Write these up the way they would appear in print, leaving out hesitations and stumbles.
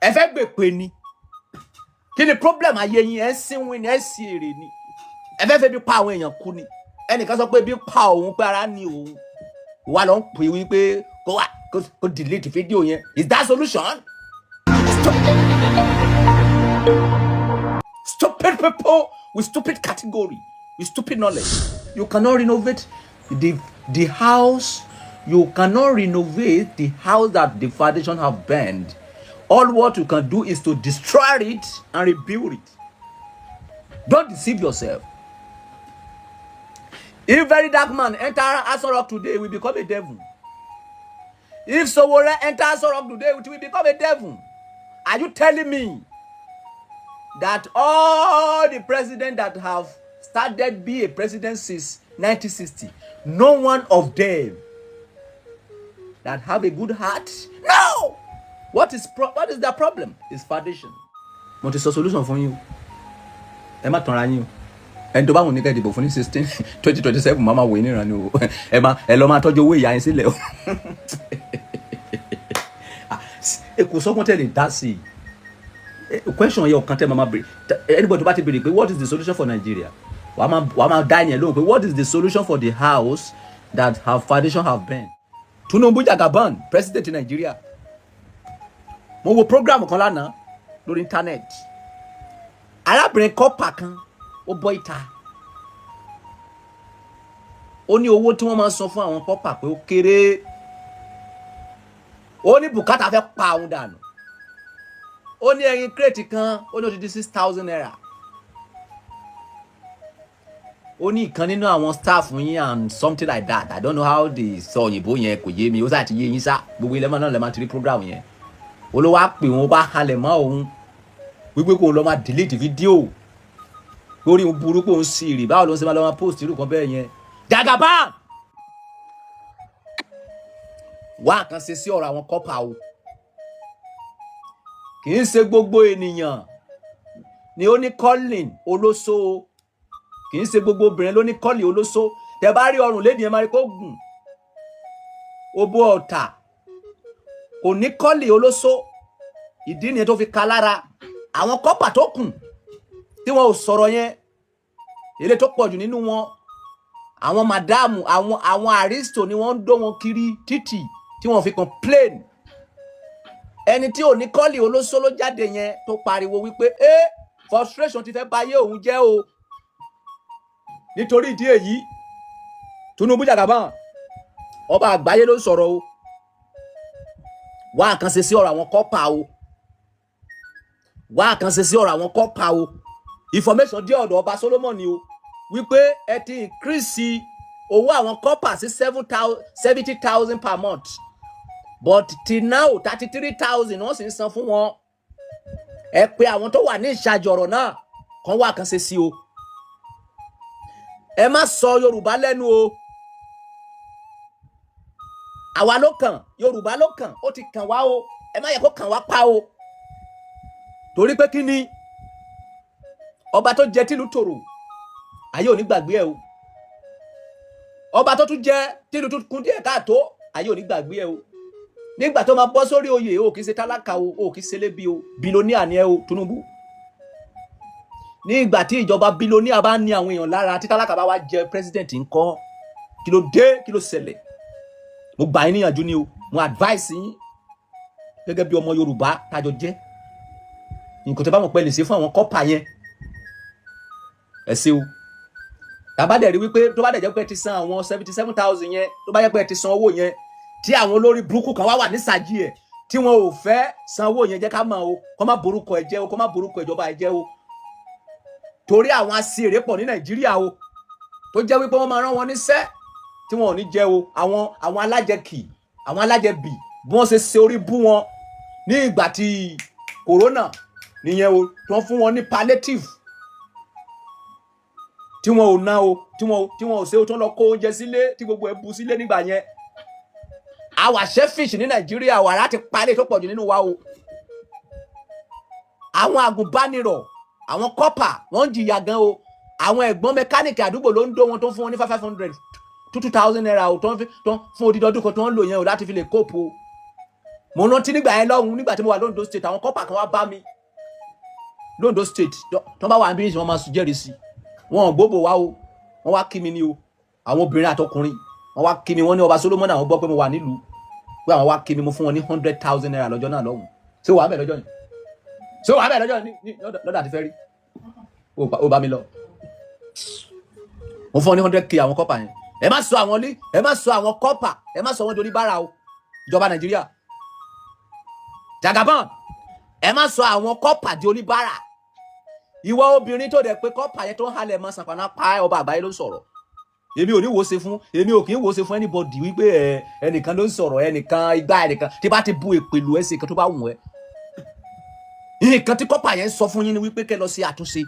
ẹ fẹ́ gbé pé ni kí ni problem ayé yín ẹ sínwín ni ẹ sí èrè ni ẹ fẹ́ bí pa àwọn èèyàn kú ni ẹnìkan sọ pé bí pa òun pé ara ni òun wà lọ ń pè wípé kó delete fídíò yẹn. Is that solution? Stupid people with stupid category, with stupid knowledge. You cannot renovate the house. You cannot renovate the house that the foundation have burned. All what you can do is to destroy it and rebuild it. Don't deceive yourself. If very dark man enter Aso Rock today, will become a devil. If Sowore enter Aso Rock today, it will become a devil. Are you telling me that all the presidents that have started be a president since 1960, no one of them that have a good heart? No! What is the problem? It's foundation. What is the solution for you? Emma Toranyo. And to buy the dìbò fún ní 2027 mama win ní ìrànú o ẹ lọ máa tọ́jú owó ìyá yín sílẹ̀ o kò sọ́kún tẹ̀lé dá sí question yẹ ọ̀kan tẹ́ mama bèrè anybody bá ti bèrè pé what is the solution for Nigeria wàá máa dá yẹn lóhùn pé what is the solution for the house that have foundation have been. Tinubu Ejakapin president in Nigeria mo wo program kan lánàá lórí internet arábìnrin kọ́pà kan ó bọ́ ìta ó ní owó tí wọ́n máa san fún àwọn kọ́pà pé ó kéré ó ní bùkátà fẹ́ pa òun dànù ó ní ẹyin crate kan ó ní ó ti di 6,000 naira ó ní ìkan nínú àwọn staff yín and something like that I don't know how the sọ òyìnbó yẹn kò yé mi ó sáà ti yé yín sá gbogbo ilẹ̀ náà lè máa ti rí program yẹn olówó á pè wọn bá halẹ̀ mọ́ òun wípé kó lọ máa delete fídíò lórí burúkú òun sì rí báwo ló ń ṣe máa lọ máa post irú kan bẹ́ẹ̀ yẹn. Ejakapin wá kan ṣe sí ọ̀rọ̀ àwọn kọ́pà o kì í ṣe gbogbo ènìyàn ni ó ní calling olóso o kì í ṣe gbogbo obìnrin ló ní calling olóso tẹ bá rí ọrùn lédi yẹn máa rí kó gùn obo ọ̀tà kò ní calling olóso ìdí nìyẹn tó fi ka lára àwọn kọ́pà tó kù tí wọn ò sọ̀rọ̀ yẹn ilé tó pọ̀jù nínú wọn àwọn madamu àwọn aristo ni wọ́n ń dó wọn kiri títì tí wọ́n fi complain ẹni tí ò ní kọ́lì olóṣó ló jáde yẹn tó pariwo wípé frustration ti fẹ́ báyé òun jẹ́ o nítorí ìdí èyí Tinubu Ejakapin ọba àgbáyé ló sọ̀rọ̀ o wá àkànṣe sí ọ̀rọ̀ àwọn kọ́pà o wá àkànṣe sí ọ̀rọ̀ àwọn kọ́pà o information dé ọ̀dọ̀ Oba Solomoni o wípé ẹ ti increase owó àwọn kọ́pà sí 70,000 per month but till now 33,000 wọ́n sì ń san fún wọn ẹ pé àwọn tó wà ní ìṣàjọ ọ̀rọ̀ náà kan wá àkànṣe sí o ẹ má sọ Yorùbá lẹ́nu o àwa ló kàn Yorùbá ló kàn ó ti kàn wá o ẹ má yẹ kó kàn wá pa o torí pé kí ni ọba tó jẹ tìlú tòrò ayé ò ní gbàgbé ẹ o ọba tó tún jẹ tìlú tún kún díẹ̀ káàtó ayé ò ní gbàgbé ẹ o nígbà tó máa bọ́ sórí oyè o kì í ṣe tálákà o kì í ṣe lébi o bílóníà ni ẹ o Tinubu nígbà tí ìjọba bílóníà bá ní àwọn èèyàn lára tí tálákà bá wá jẹ president ńkọ́ kí ló dé kí ló ṣẹlẹ̀ mo gbà yín níyànjú ni o mo advice yín gẹ́gẹ́ bí ọmọ Yorùbá tájọ jẹ́ nǹkan tó bá mọ̀ pé lè ṣe fún àwọn kọ́pà yẹn ẹ ṣe o tàbá dẹ̀ rí wípé tó bá dẹ̀ jẹ́ pé ti san àwọn 77,000 yẹn tó bá jẹ́ pé ti san owó yẹn tí àwọn olórí burúkú kan wá wà nísàjì ẹ̀ tí wọn ò fẹ́ san owó yẹn jẹ́ ká mọ̀ o kó má borúkọ ẹ̀ jẹ́ o kó má borúkọ ìjọba ẹ̀ jẹ́ o torí àwọn aṣèrè pọ̀ ní Nàìjíríà o tó jẹ́ wípé wọ́n máa rán wọn níṣẹ́ tí wọn ò ní jẹ́ o àwọn alájẹkì àwọn alájẹbì bí wọ́n ṣe ṣe orí bú wọn ní ìgbà tí corona nìyẹn o tí wọ́n fún wọn ní palliative tí wọn ò ná o tí wọn ò ṣe o tó lọ kó oúnjẹ sílé tí gbogbo ẹ bu sílé nígbà yẹn àwa shellfish ní Nàìjíríà wàrà ti parí tó pọ̀jù nínú wa o àwọn agùnbánirọ̀ àwọn kọ́pà wọ́n ń jìyà gan o àwọn ẹ̀gbọ́n mẹkáníìkì àdúgbò ló ń dó wọn tó fún wọn ní 500 2,000 naira o tó fún odidi ọdún kan tó ń lò yẹn o láti fi lè kóòpù o mo rántí nígbà yẹn lọ́hùn nígbà tí mo wà l'Ondo state àwọn kọ́pà kan wá bá mi l'Ondo state tó bá wà níbi wọ́n máa jẹ́rìí sí wọn gbogbo wa o wọ́n wá kí mi ní o àwọn obìnrin àtọkùnrin wọ́n wá kí mi wọ́n ní Ọba Solomoni àwọn gbọ́ pé mo wà nílùú pé àwọn wá kí mi mo fún wọn ní 100,000 naira lọ́jọ́ náà lọ́hùn ṣé wàá bẹ̀ lọ́jọ́ yìí ṣé wàá bẹ̀ lọ́jọ́ ní lọ́dà ti fẹ́ rí ó bá mi lọ mo fún wọn ní 100k àwọn kọ́pà yẹn ẹ má sọ àwọn kọ́pà ẹ má sọ wọn dorí bára o ìjọba Nàìjíríà Ejakapin ẹ má sọ àwọn kọ́pà di oníbàárà ìwọ obìnrin tó dẹ̀ pé kọ́pà yẹn tó ń halẹ̀ mọ́ sàpàná pa ọba àgbáyé ló ń sọ̀rọ̀ èmi ò ní wo ṣe fún èmi ò kì í wo ṣe fún anybody wípé ẹnìkan ló ń sọ̀rọ̀ ẹnìkan igbá ẹnìkan tí bá ti bu èpèlú ẹ ṣe kan tó bá wù ẹ́ nǹkan tí kọ́pà yẹn sọ fún yín ni wípé kẹ́ lọ sí àtúnṣe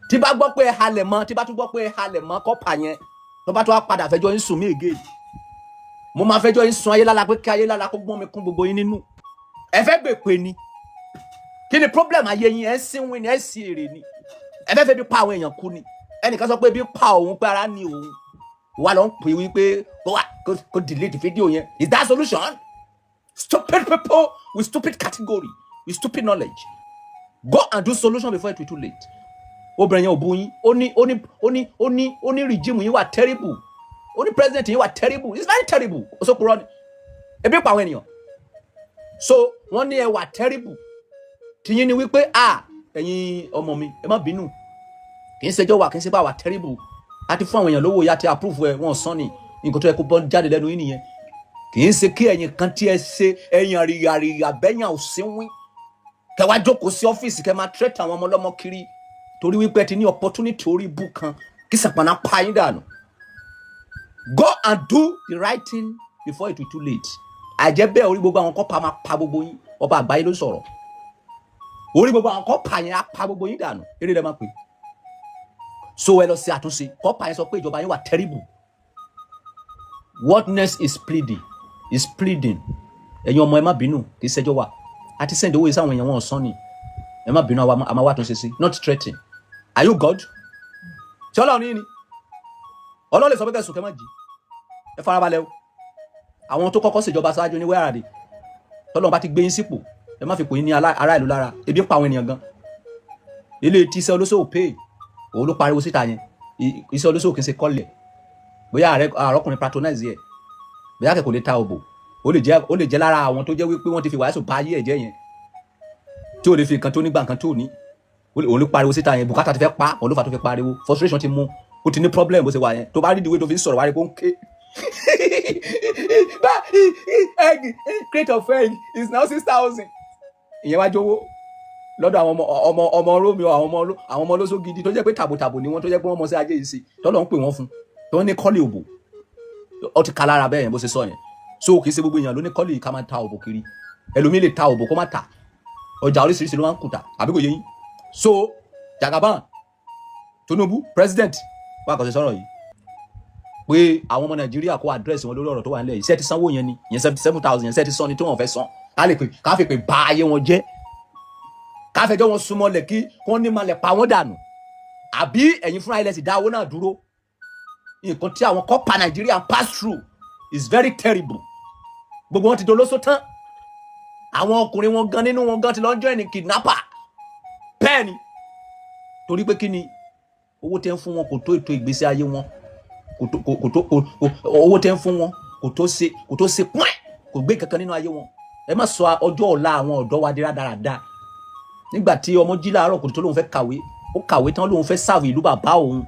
tí bá gbọ́ pé ẹ halẹ̀ mọ́ tí bá tún gbọ́ pé ẹ halẹ̀ mọ́ kọ́pà yẹn tó bá tó wá padà fẹjọ́ yín sùn mí ègé mo máa fẹjọ́ yín sùn ayélára pé kí ayélára kó gbọ́n mi kún gbogbo yín nínú ẹ fẹ́ gbè pé ni kí ni problem ayé yín ẹ sí win ẹ sí èrè ni ẹ fẹ́ fẹ́ bí pa àwọn èèyàn kú ni ẹnìkan sọ pé bí pa òun pé ara ni òun wà lọ ń pè wípé kó delete fídíò yẹn is that solution? Stupid people with stupid category with stupid knowledge go and do solution before it be too late. Obìnrin yẹn ò bu yín ó ní regime yín wà terrible ó ní president yín wà terrible it's very terrible ó sọ kúrò ní ebi pa àwọn ènìyàn so wọ́n ní ẹ wà terrible tìyín ni wípé ẹ̀yin ọmọ mi ẹ má bínú kì í ṣẹjọ́ wà kì í ṣe bá wà terrible àti fún àwọn èèyàn lówó ya ti approve ẹ wọ́n sàn ní nǹkan tó yẹ kó bọ́ jáde lẹ́nu yín nìyẹn kì í ṣe kí ẹ̀yin kan tí ẹ ṣe ẹ̀yin àríyàríyà bẹ́yàn ò sí wín kẹ́ wá jókòó sí ọ́fíìsì kẹ́ máa threat àwọn ọmọ ọlọ́mọ kiri torí wípé ẹ ti ní opportunity orí bú kan kí sàpànà pa yín dànù go and do the right thing before it be too late àjẹ́ bẹ́ẹ̀ orí gbogbo àwọn kọ́pà máa pa gbogbo yín ọba àgbáyé ló sọ̀rọ̀ orí gbogbo àwọn kọ́pà yẹn á pa gbogbo yín dànù eré rẹ̀ máa pè so ẹ lọ sí àtúnṣe kọ́pà yẹn sọ pé ìjọba yín wà terrible wordness is pleading ẹ̀yin ọmọ ẹ má bínú kì í ṣẹjọ́ wà àti send owó ìsáwọn èèyàn wọn ọ̀sán ni ẹ má bínú àmà wà àtúnṣe sí not threatening are you God ṣé ọlọ́run yín ni ọlọ́run lè sọ pé kẹsùn kẹ má jí ẹ farabalẹ̀ o àwọn tó kọ́kọ́ ṣèjọba ṣáájú ní wẹ́ràdì tọ́lọ́run bá ti gbé yín sípò ẹ má fi pò yín ní ará ìlú lára ebi pa àwọn ènìyàn gan ilé tí iṣẹ́ olóṣòwò pay òun ló pariwo síta yẹn iṣẹ́ olóṣòwò kì í ṣe kọ́lẹ̀ bóyá àrọ́kùnrin patronize yẹ bóyá kẹ́kọ̀ọ́ lè ta òbò ó lè jẹ́ lára àwọn tó jẹ́ wípé wọ́n ti fi wàásù bá ayé ẹ̀jẹ̀ yẹn tí ò lè fi nǹkan tó nígbà nǹkan tó ní òun ló pariwo síta yẹn bùkátà ti fẹ́ pa òun ló fà tó fi pariwo frustration ti mú ó ti ní problem bó ṣe wà yẹn tó bá rí ìdíwé tó fi ń sọ̀rọ̀ wá rí kó ń ké crate of egg is now 6,000 ìyẹn wá jówó lọ́dọ̀ àwọn ọmọ Romeo àwọn ọmọ olóṣó gidi tó jẹ́ pé tàbòtàbò ni wọ́n tó jẹ́ pé wọ́n mọ̀ sí ajé yìí sí tọ́lọ́ ń pè wọ́n fún tó ní kọ́lé òbò ó ti ka lára bẹ́ẹ̀ yẹn bó ṣe sọ yẹn so kì í ṣe gbogbo èèyàn ló ní kọ́lé ká máa ta òbò kiri ẹlòmíì lè ta òbò kó má ta ọjà oríṣiríṣi ló máa ń kùtà àbí kò yé yín so Ejakapin Tinubu president wà kàn ṣe sọ̀rọ̀ yìí pé àwọn ọmọ Nàìjíríà kó àdírẹ́sì wọn lórí ọ̀rọ̀ tó wà nílẹ̀ yìí ṣé ti sanwó yẹn ni yẹn 77,000 yẹn ṣé ti san ni tó wọn fẹ́ san ká lè pè ká fi pè bá ayé wọn jẹ́ ká fẹjọ́ wọn súnmọ́ lẹ̀ kí wọ́n ní malẹ̀ pa wọ́n dànù àbí ẹ̀yin fúnra ilẹ̀ sì dá owó náà dúró nǹkan tí àwọn kọ́pà Nàìjíríà pass through is very terrible gbogbo wọn ti dolóso tán àwọn ọkùnrin wọn gan nínú wọn gan ti lọ ń join ní kidnapper bẹ́ẹ̀ ni torí pé kí ni owó tẹ́ ń fún wọn kò tó ètò ìgbésí ayé wọn owó tẹ́ ń fún wọn kò tó ṣe pọ́n kò gbé kankan nínú ayé wọn ẹ má sọ ọjọ́ ọ̀la àwọn ọ̀dọ́ wa di rádaràda nígbà tí ọmọ jí láàárọ̀ kò tó lóun fẹ́ kàwé ó kàwé tán lóun fẹ́ sáàfù ìlú bàbá òun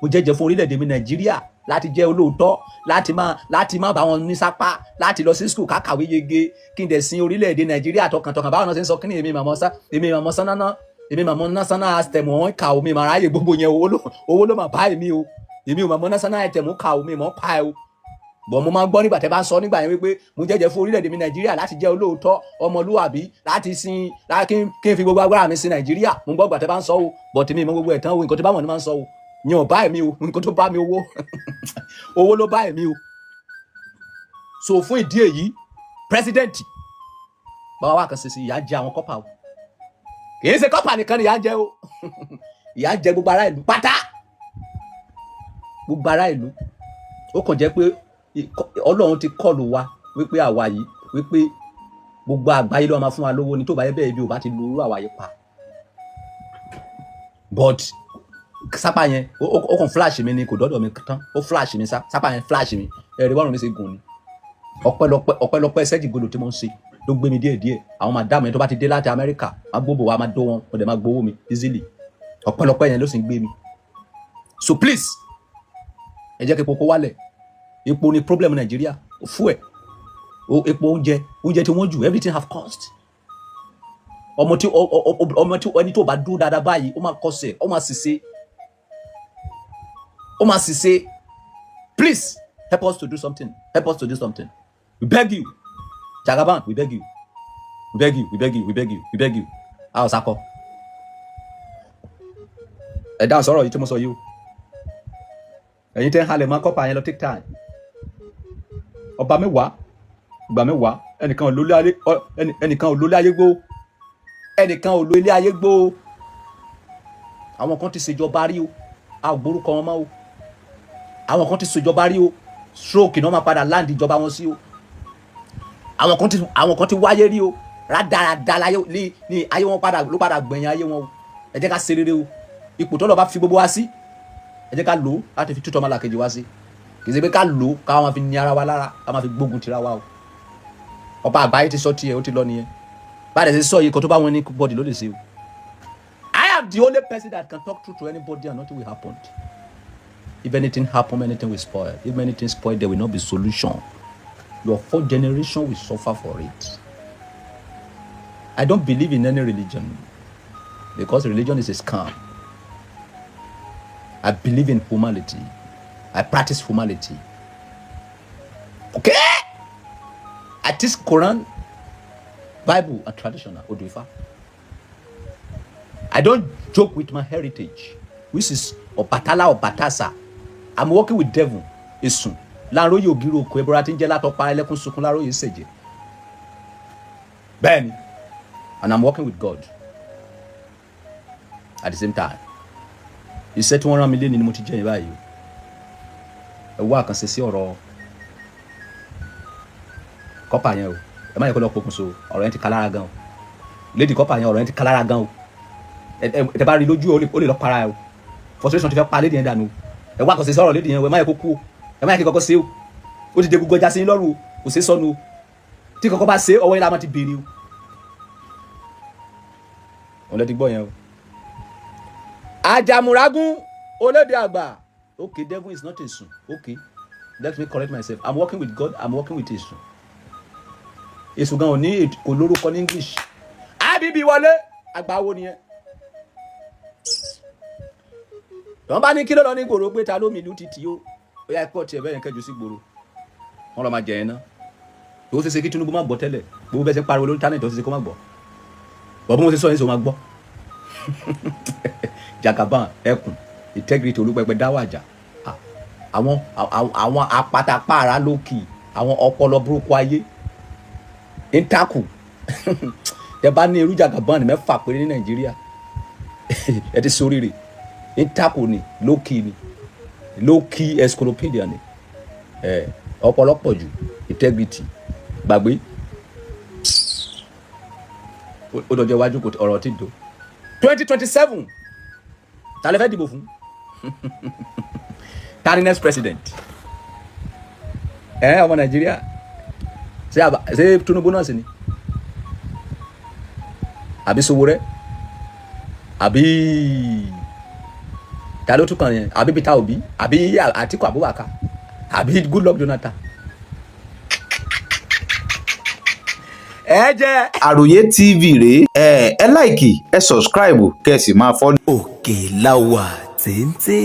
mo jẹ́jẹ́ fún orílẹ̀-èdè mi Nàìjíríà láti jẹ́ olóòótọ́ láti má bá wọn ní sápá láti lọ sí skul kákàwé yege kí n dẹ̀ sin orílẹ̀-èdè Nàìjíríà tọkàntọkàn báwọn náà ṣe ń sọ kí ni èmi màmọ́ national anthem wọn kà omi màá ráyè gbogbo yẹn owó ló mà bá èmi o èmi ò màmọ́ national anthem kà omi mọ́ pa ẹ o bọ̀ mo máa ń gbọ́ nígbà tẹ́ bá ń sọ nígbà yẹn wípé mo jẹ́jẹ́ fún orílẹ̀-èdè mi Nàìjíríà láti jẹ́ olóòótọ́ ọmọlúwàbí láti sin kí n fi gbogbo agbára mi sin Nàìjíríà mo gbọ́ gbà tẹ́ bá ń sọ o bọ̀ tèmi ìmọ̀ gbogbo ẹ̀ tán o nǹkan tó bá wọn ni máa ń sọ o yẹn ò bá èmi o nǹkan tó bá mi owó ló bá èmi o so fún ìdí èyí president báwa wà kan ṣe sí ìyà jẹ àwọn kọ́pà o kì í ṣe kọ́pà nìkan ni ìyà jẹ o ìyà jẹ gbogbo ará ìlú pátá gbogbo ará ìlú ó kàn jẹ́ pé Ọlọ́run ti kọlù wa wípé àwa yìí wípé gbogbo àgbáyé ló máa fún wa lówó ni tó bá yẹ bẹ́ẹ̀ bí o bá ti lu àwa yìí pa but sápá yẹn ó kàn flash mi ni kò dọ́dọ̀ mi tán ó flash mi sápá yẹn flash mi ẹ̀rí bọ́ọ̀rùn mi ṣe gùn ni ọpẹ́lọpẹ́ ṣẹ́jì gbọdọ̀ tí mo ń ṣe ló gbé mi díẹ̀ àwọn madam yẹn tó bá ti dé láti Amẹ́ríkà máa gbóbò wa máa dó wọn mo dẹ̀ máa gbowó mi easily ọpẹ́lọpẹ́ yẹn ló sì ń gbé mi so please ẹ jẹ́ kí epo kó wálẹ̀ epo ni problem Nàìjíríà fún ẹ̀ epo oúnjẹ tí wọ́n jù everything have cost ọmọ tí ẹni tó bá dúró dáadáa báyìí ó máa kọsẹ̀ ó máa ṣìṣe please help us to do something we beg you Jagaban we beg you a ò sakọ ẹ dáhùn sọ̀rọ̀ yìí tí mo sọ yìí o ẹ̀yin tẹ́ ń halẹ̀ mọ́ kọ́pà yẹn lọ take time ọba mẹ́wàá ìgbà mẹ́wàá ẹnìkan ò lólé ayé gbó àwọn kan ti ṣèjọba rí o a ò gbórúkọ wọn mọ́ o àwọn kan ti ṣèjọba rí o stroke náà máa padà land ìjọba wọn sí o àwọn kan ti wáyé rí o rádaràda láyé ní ayé wọn ló padà gbẹ̀yìn ayé wọn o ẹ jẹ́ ká ṣe rere o ipò tó lọ bá fi gbogbo wa sí ẹ jẹ́ ká lò ó láti fi tútọ́ ọmọ làkejì wá sí kì í ṣe pé ká lò ó ká máa fi ní ara wa lára ká máa fi gbógun tira wa o ọba àgbáyé ti sọ tiẹ̀ ó ti lọ nìyẹn báyìí ṣe sọ yìí kan tó bá wọn ní bọ́ọ̀dì ló lè ṣe o I am the only person that can talk through to anybody and nothing will happen. If anything happen, anything will spoil. If anything spoil, there will not be solution. Your fourth generation will suffer for it. I don't believe in any religion because religion is a scam. I believe in humanity. I practice humanity. Okay? I teach Quran, Bible, and traditional Oduifa. I don't joke with my heritage, which is Obatala or Batasa. I'm working with devil. Esun. Lanro yogiro ko ebora tin je latopa elekun sukun laro yi seje. Ben. And I'm working with God. At the same time. He said 200 million ni mo ti je báyìí. Ẹ wá kan ṣe sí ọ̀rọ̀ Kopa yẹn o. Ẹ má yẹ kó lọ pokùn so ọ̀rọ̀ yẹn ti kalára gan o. Lady Kopa yẹn ọ̀rọ̀ yẹn ti kalára gan o. Ẹ bá rí lójú ó lè lọ para o. Frustration ti fẹ́ pa lady yẹn dànù. Ẹ wá kan ṣe sí ọ̀rọ̀ lady yẹn o. Ẹ má yẹ kó kú o. Ẹ má yẹ kí kọ́kọ́ ṣe o. Ó ti dé gbogbo ọjà sí yín lọ́rùn o. Kò ṣe sọnù o. Tí kọ́kọ́ bá ṣe ọwọ́ yín la máa ti béèrè o. Òun lẹ ti gbọ́ yẹn o. Ajamuragun olóde àgbà. Okay, devil is not Esun. Okay, let me correct myself. I'm working with God. I'm working with Esun. Esun gan oni kò lórúkọ ní English. Abibi wọlé àgbáwo nìyẹn. Wọ́n bá ní kí ló lọ ní gbòòrò pé ta ló mi ìlú títí o. Ó yá ẹ̀kọ́ tiẹ̀ bẹ́ẹ̀ kẹjù sí gbòòrò. Wọ́n lọ máa jẹ ẹ̀ náà. Ó ṣe ṣe kí Tinubu má gbọ́ tẹ́lẹ̀. Gbogbo bẹ́ẹ̀ ṣe ń pariwo lórí internet ó ṣe ṣe kó má gbọ́. Bọ̀ bí mo ṣe sọ yín sọ má gbọ́. Ejakapin ẹkùn integrity olúpẹpẹ dáwàjà àwọn apatapára lókì àwọn ọpọlọ burúkú ayé intaku tẹ bá ní irú Ejakapin mẹ́fà péré ní Nàìjíríà ẹ ti ṣoríire intaku ni lókì encyclopedia ni ọpọlọ pọ̀ jù integrity gbàgbé ó dọjọ́ iwájú kò ọ̀rọ̀ tí do 2027 ta lẹ fẹ́ dìbò fún ta ni next president ọmọ Nàìjíríà ṣé Tinubu náà sì ni àbí Sowore àbí ta ló tún kàn yẹn àbí Peter Obi àbí Atiku Abubakar àbí Goodluck Jonathan. Ẹ jẹ́ Àròyé TV rèé ẹ láìkì ẹ sọ̀scribe kẹ́ ẹ sì máa fọ́lọ̀. Òkè la wà téńté.